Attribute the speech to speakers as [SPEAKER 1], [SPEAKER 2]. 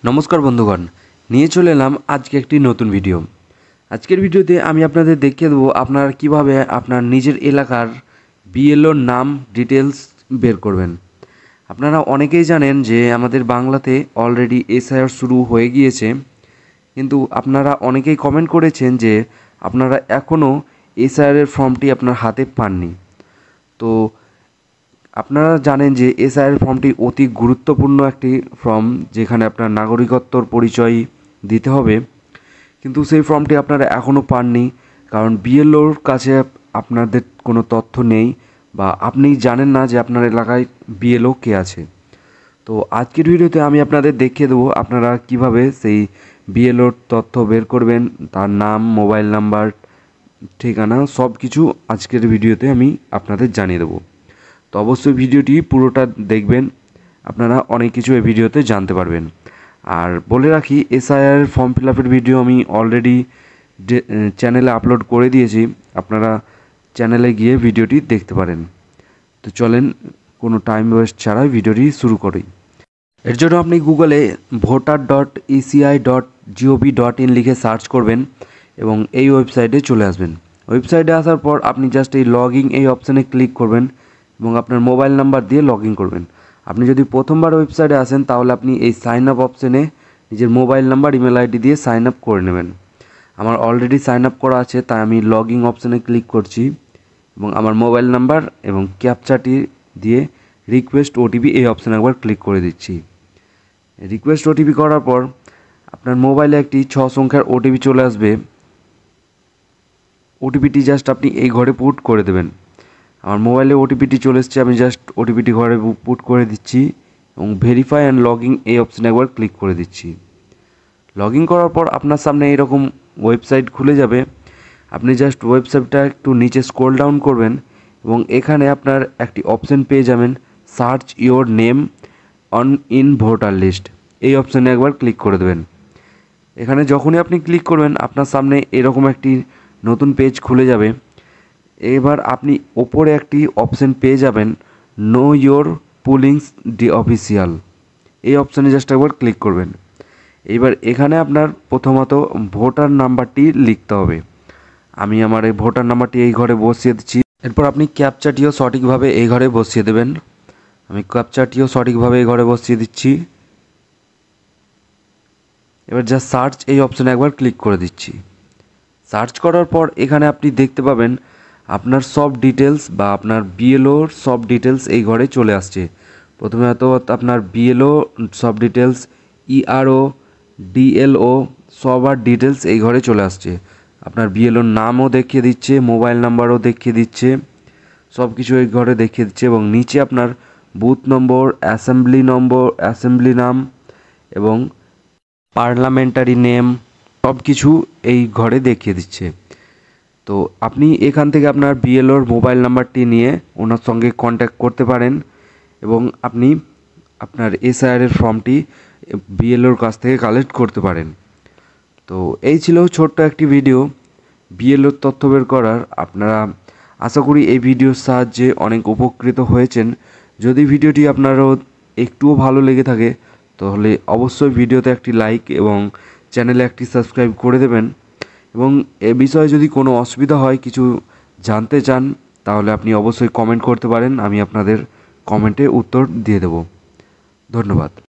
[SPEAKER 1] नमस्कार बंधुगण নিয়ে চলে এলাম আজকে একটি নতুন ভিডিও। আজকের ভিডিওতে আমি আপনাদের দেখিয়ে দেবো আপনারা কিভাবে আপনার নিজের এলাকার বিএলওর নাম ডিটেলস বের করবেন। আপনারা অনেকেই জানেন যে আমাদের বাংলাতে অলরেডি এসআইআর শুরু হয়ে গিয়েছে, কিন্তু আপনারা অনেকেই কমেন্ট করেছেন যে আপনারা এখনও এসআইআরের ফর্মটি আপনার হাতে পাননি। তো আপনারা জানেন যে এসআইআর ফর্মটি অতি গুরুত্বপূর্ণ একটি ফর্ম, যেখানে আপনার নাগরিকত্বর পরিচয় দিতে হবে, কিন্তু সেই ফর্মটি আপনারা এখনও পাননি কারণ বিএলওর কাছে আপনাদের কোনো তথ্য নেই বা আপনি জানেন না যে আপনার এলাকায় বিএলও কে আছে। তো আজকের ভিডিওতে আমি আপনাদের দেখিয়ে দেবো আপনারা কিভাবে সেই বিএলওর তথ্য বের করবেন, তার নাম, মোবাইল নাম্বার, ঠিকানা সব কিছু আজকের ভিডিওতে আমি আপনাদের জানিয়ে দেবো। তো অবশ্যই ভিডিওটি পুরোটা দেখবেন, আপনারা অনেক কিছু এই ভিডিওতে জানতে পারবেন। আর বলে রাখি, এসআইআর ফর্ম ফিল আপের ভিডিও আমি অলরেডি চ্যানেলে আপলোড করে দিয়েছি, আপনারা চ্যানেলে গিয়ে ভিডিওটি দেখতে পারেন। তো চলেন কোনো টাইম ওয়েস্ট ছাড়াই ভিডিওটি শুরু করি। এর জন্য আপনি গুগলে voter.eci.gov.in লিখে সার্চ করবেন এবং এই ওয়েবসাইটে চলে আসবেন। ওয়েবসাইটে আসার পর আপনি জাস্ট এই লগ ইন এই অপশানে ক্লিক করবেন এবং আপনার মোবাইল নাম্বার দিয়ে লগ ইন করবেন। আপনি যদি প্রথমবার ওয়েবসাইটে আসেন তাহলে আপনি এই সাইন আপ অপশানে নিজের মোবাইল নাম্বার, ইমেল আইডি দিয়ে সাইন আপ করে নেবেন। আমার অলরেডি সাইন আপ করা আছে, তাই আমি লগ ইন অপশানে ক্লিক করছি এবং আমার মোবাইল নাম্বার এবং ক্যাপচাটি দিয়ে রিকোয়েস্ট ওটিপি এই অপশানে একবার ক্লিক করে দিচ্ছি। রিকোয়েস্ট ওটিপি করার পর আপনার মোবাইলে একটি 6 সংখ্যার ওটিপি চলে আসবে। ওটিপিটি জাস্ট আপনি এই ঘরে পুট করে দেবেন। আমার মোবাইলে ওটিপিটি চলে এসছে, আমি জাস্ট ওটিপিটি ঘরে পুট করে দিচ্ছি এবং ভেরিফাই অ্যান্ড লগ ইন এই অপশানে একবার ক্লিক করে দিচ্ছি। লগ ইন করার পর আপনার সামনে এরকম ওয়েবসাইট খুলে যাবে। আপনি জাস্ট ওয়েবসাইটটা একটু নিচে স্ক্রল ডাউন করবেন এবং এখানে আপনার একটি অপশান পেয়ে যাবেন, search your name on in voter list. এই অপশানে একবার ক্লিক করে দেবেন। এখানে যখনই আপনি ক্লিক করবেন আপনার সামনে এরকম একটি নতুন পেজ খুলে যাবে। এবার আপনি ওপরে একটি অপশান পেয়ে যাবেন, নো ইয়োর পুলিংস ডি অফিসিয়াল। এই অপশানে জাস্ট একবার ক্লিক করবেন। এবার এখানে আপনার প্রথমত ভোটার নাম্বারটি লিখতে হবে। আমি আমার এই ভোটার নাম্বারটি এই ঘরে বসিয়ে দিচ্ছি। এরপর আপনি ক্যাপচাটিও সঠিকভাবে এই ঘরে বসিয়ে দেবেন। আমি ক্যাপচাটিও সঠিকভাবে এই ঘরে বসিয়ে দিচ্ছি। এবার যা সার্চ এই অপশানে একবার ক্লিক করে দিচ্ছি। সার্চ করার পর এখানে আপনি দেখতে পাবেন আপনার সব ডিটেলস বা আপনার বিএলওর সব ডিটেলস এই ঘরে চলে আসছে। প্রথমে আপনার বিএলও সব ডিটেলস, ইআরও, ডিএলও সবার ডিটেলস এই ঘরে চলে আসছে। আপনার বিএলওর নামও দেখিয়ে দিচ্ছে, মোবাইল নাম্বারও দেখিয়ে দিচ্ছে, সব কিছু এই ঘরে দেখিয়ে দিচ্ছে এবং নিচে আপনার বুথ নম্বর, অ্যাসেম্বলি নাম এবং পার্লামেন্টারি নেম সব কিছু এই ঘরে দেখিয়ে দিচ্ছে। তো আপনি এখান থেকে আপনার বিএলওর মোবাইল নাম্বারটি নিয়ে ওনার সঙ্গে কন্ট্যাক্ট করতে পারেন এবং আপনি আপনার এসআইআরের ফর্মটি বিএলওর কাছ থেকে কালেক্ট করতে পারেন। তো এই ছিল ছোট্ট একটি ভিডিও বিএলওর তথ্য বের করার। আপনারা আশা করি এই ভিডিওর সাহায্যে অনেক উপকৃত হয়েছেন। যদি ভিডিওটি আপনারও একটুও ভালো লেগে থাকে তাহলে অবশ্যই ভিডিওতে একটি লাইক এবং চ্যানেলে একটি সাবস্ক্রাইব করে দেবেন এবং এ বিষয়ে যদি কোনো অসুবিধা হয়, কিছু জানতে চান, তাহলে আপনি অবশ্যই কমেন্ট করতে পারেন। আমি আপনাদের কমেন্টে উত্তর দিয়ে দেব। ধন্যবাদ।